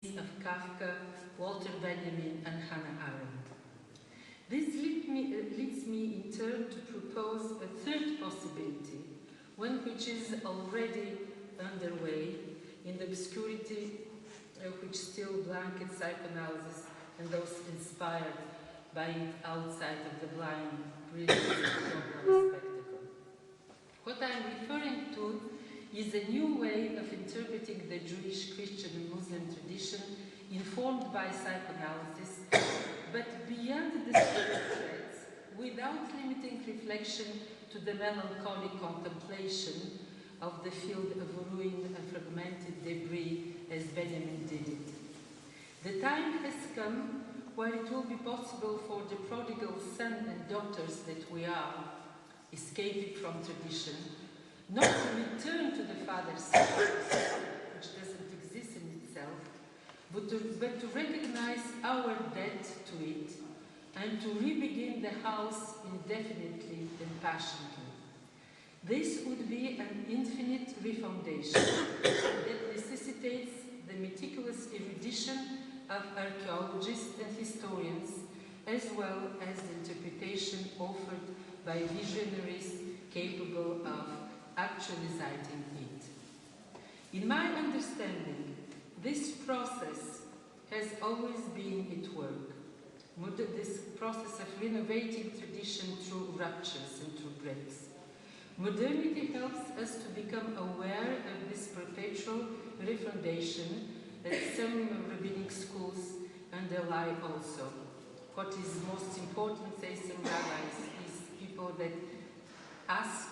of Kafka, Walter Benjamin, and Hannah Arendt. This leads me in turn to propose a third possibility, one which is already underway in the obscurity which still blankets psychoanalysis and those inspired by it outside of the blind, brilliant spectacle. What I'm referring to is a new way of interpreting the Jewish, Christian, and Muslim tradition informed by psychoanalysis, but beyond the threads, without limiting reflection to the melancholic contemplation of the field of ruin and fragmented debris as Benjamin did it. The time has come where it will be possible for the prodigal son and daughters that we are, escaping from tradition, not to return to the father's house, which doesn't exist in itself, but to recognize our debt to it and to re-begin the house indefinitely and passionately. This would be an infinite refoundation that necessitates the meticulous erudition of archaeologists and historians, as well as the interpretation offered by visionaries capable of actualizing it. In my understanding, this process has always been at work, this process of renovating tradition through ruptures and through breaks. Modernity helps us to become aware of this perpetual refoundation that some rabbinic schools underlie also. What is most important, say some rabbis, is people that ask,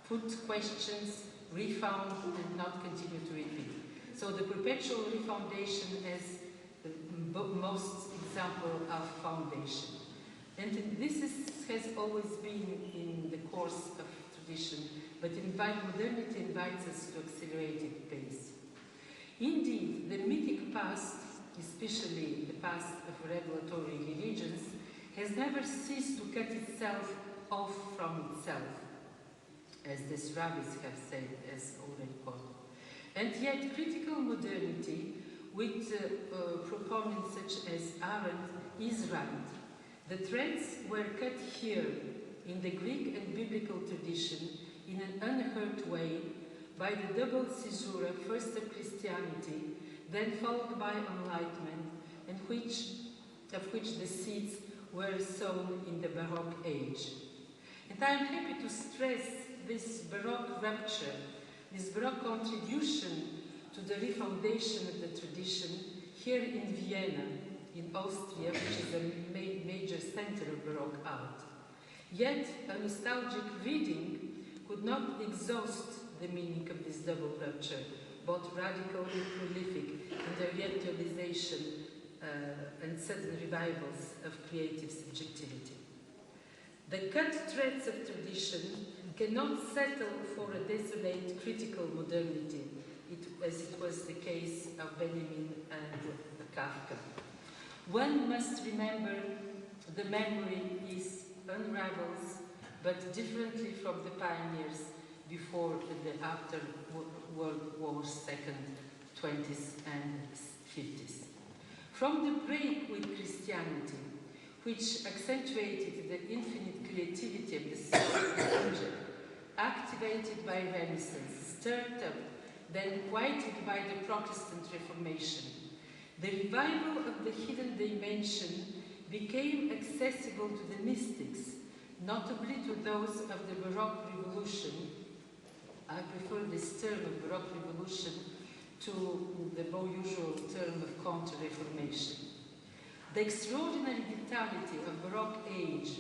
put questions, refound, and not continue to repeat. So the perpetual refoundation is the most example of foundation. And this has always been in the course of tradition, but modernity invites us to accelerated pace. Indeed, the mythic past, especially the past of revelatory religions, has never ceased to cut itself off from itself, as these rabbis have said, as already quoted. And yet, critical modernity, with proponents such as Arendt, is right. The threads were cut here in the Greek and biblical tradition in an unhurt way by the double caesura, first of Christianity, then followed by enlightenment, and of which the seeds were sown in the Baroque age. And I am happy to stress this Baroque rupture, this Baroque contribution to the refoundation of the tradition here in Vienna, in Austria, which is a major center of Baroque art. Yet, a nostalgic reading could not exhaust the meaning of this double rupture, both radical and prolific in their reactualization and sudden revivals of creative subjectivity. The cut threads of tradition cannot settle for a desolate critical modernity, as it was the case of Benjamin and Kafka. One must remember the memory unravels, but differently from the pioneers before and after World Wars, second, 20s and 50s. From the break with Christianity, which accentuated the infinite creativity of the subject, activated by Renaissance, stirred up, then quieted by the Protestant Reformation, the revival of the hidden dimension became accessible to the mystics, notably to those of the Baroque Revolution. I prefer this term of Baroque Revolution to the more usual term of Counter-Reformation. The extraordinary vitality of Baroque age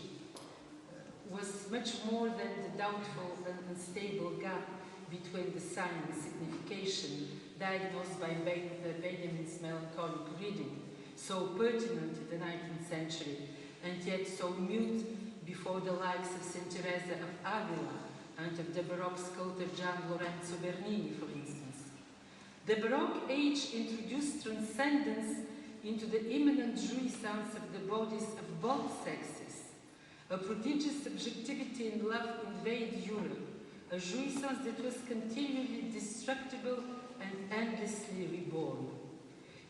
was much more than the doubtful and unstable gap between the sign and signification diagnosed by Benjamin's melancholic reading, so pertinent in the 19th century, and yet so mute before the likes of Saint Teresa of Avila and of the Baroque sculptor Gian Lorenzo Bernini, for instance. The Baroque age introduced transcendence into the immanent jouissance of the bodies of both sexes. A prodigious subjectivity in love invaded Europe, a jouissance that was continually destructible and endlessly reborn.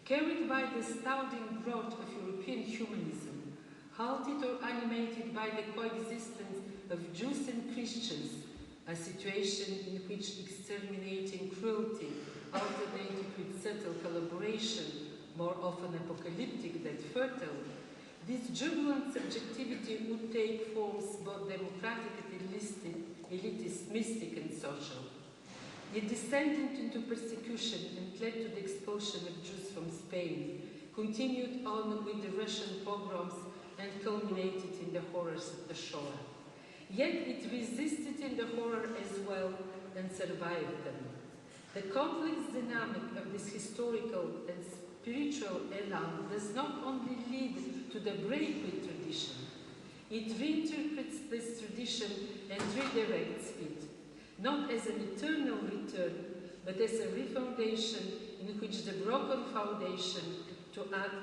carried by the astounding growth of European humanism, halted or animated by the coexistence of Jews and Christians, a situation in which exterminating cruelty alternated with subtle collaboration, more often apocalyptic than fertile, this jubilant subjectivity would take forms both democratic and elitist, mystic and social. It descended into persecution and led to the expulsion of Jews from Spain, continued on with the Russian pogroms and culminated in the horrors of the Shoah. Yet it resisted in the horror as well and survived them. The complex dynamic of this historical and spiritual elan does not only lead to the break with tradition, it reinterprets this tradition and redirects it, not as an eternal return, but as a refoundation in which the broken foundation to act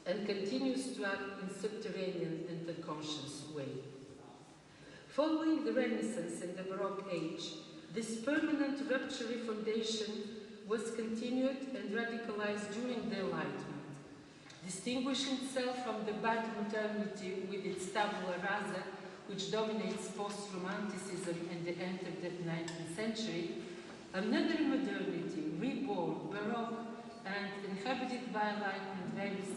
and continues to act in subterranean and unconscious way. Following the Renaissance and the Baroque age, this permanent rupture foundation was continued and radicalized during the Enlightenment, distinguishing itself from the bad modernity with its tabula rasa, which dominates post-Romanticism and the end of the 19th century. Another modernity, reborn, Baroque, and inhabited by Enlightenment values,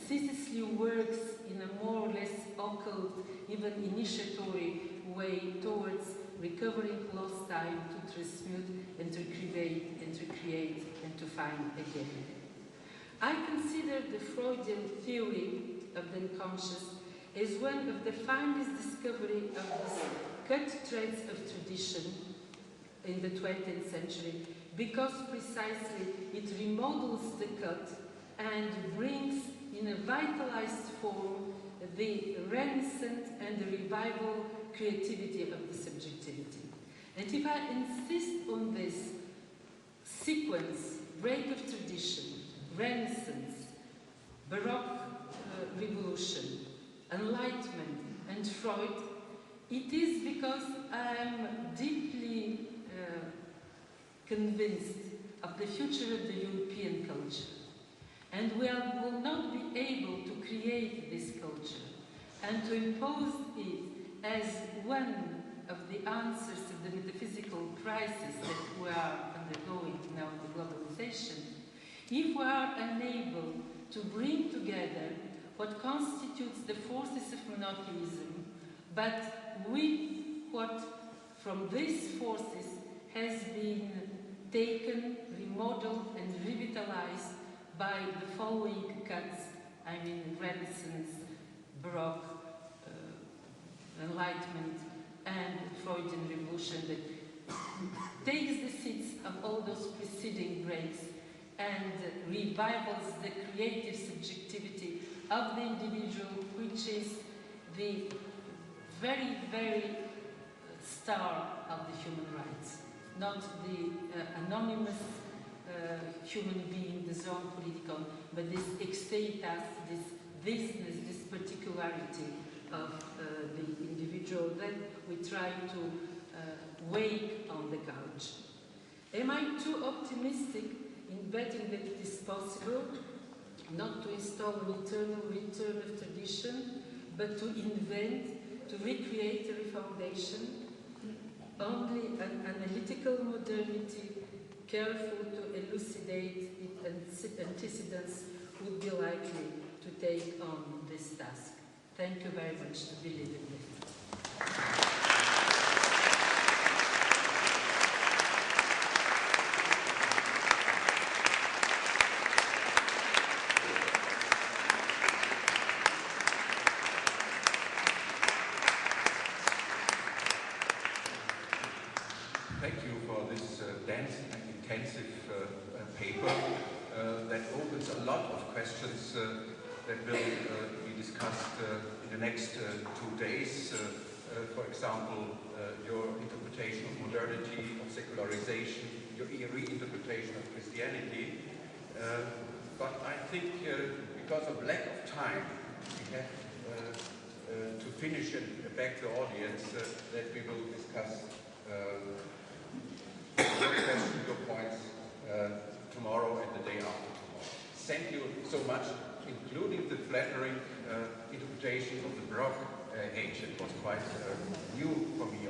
ceaselessly works in a more or less occult, even initiatory way towards recovering lost time to transmute and to create and to find again. I consider the Freudian theory of the unconscious as one of the finest discoveries of this cut threads of tradition in the 20th century, because precisely it remodels the cut and brings in a vitalized form the renaissance and the revival creativity of the subjectivity. And if I insist on this sequence, break of tradition, Renaissance, Baroque revolution, Enlightenment, and Freud, it is because I am deeply convinced of the future of the European culture. And we will not be able to create this culture and to impose it as one of the answers to the metaphysical crisis that we are undergoing now in the globalization, if we are unable to bring together what constitutes the forces of monotheism, but with what from these forces has been taken, remodeled, and revitalized by the following cuts, I mean Renaissance, Baroque, Enlightenment, and Freudian Revolution, that takes the seeds of all those preceding breaks and revivals the creative subjectivity of the individual, which is the very, very star of the human rights, not the anonymous human being, the zone political, but this extatas, this thisness, this particularity of the individual that we try to wake on the couch. Am I too optimistic in betting that it is possible not to install an eternal return of tradition, but to invent, to recreate a refoundation? Only an analytical modernity, careful to elucidate its antecedents, would be likely to take on this task. Thank you very much to believe in me. Thank you for this dense and intensive paper that opens a lot of questions that will be discussed in the next 2 days. For example, your interpretation of modernity, of secularization, your reinterpretation of Christianity. But I think because of lack of time, we have to finish and back the audience that we will discuss your questions, your points tomorrow and the day after tomorrow. thank you so much, including the flattering interpretation of the Baroque age. It was quite new for me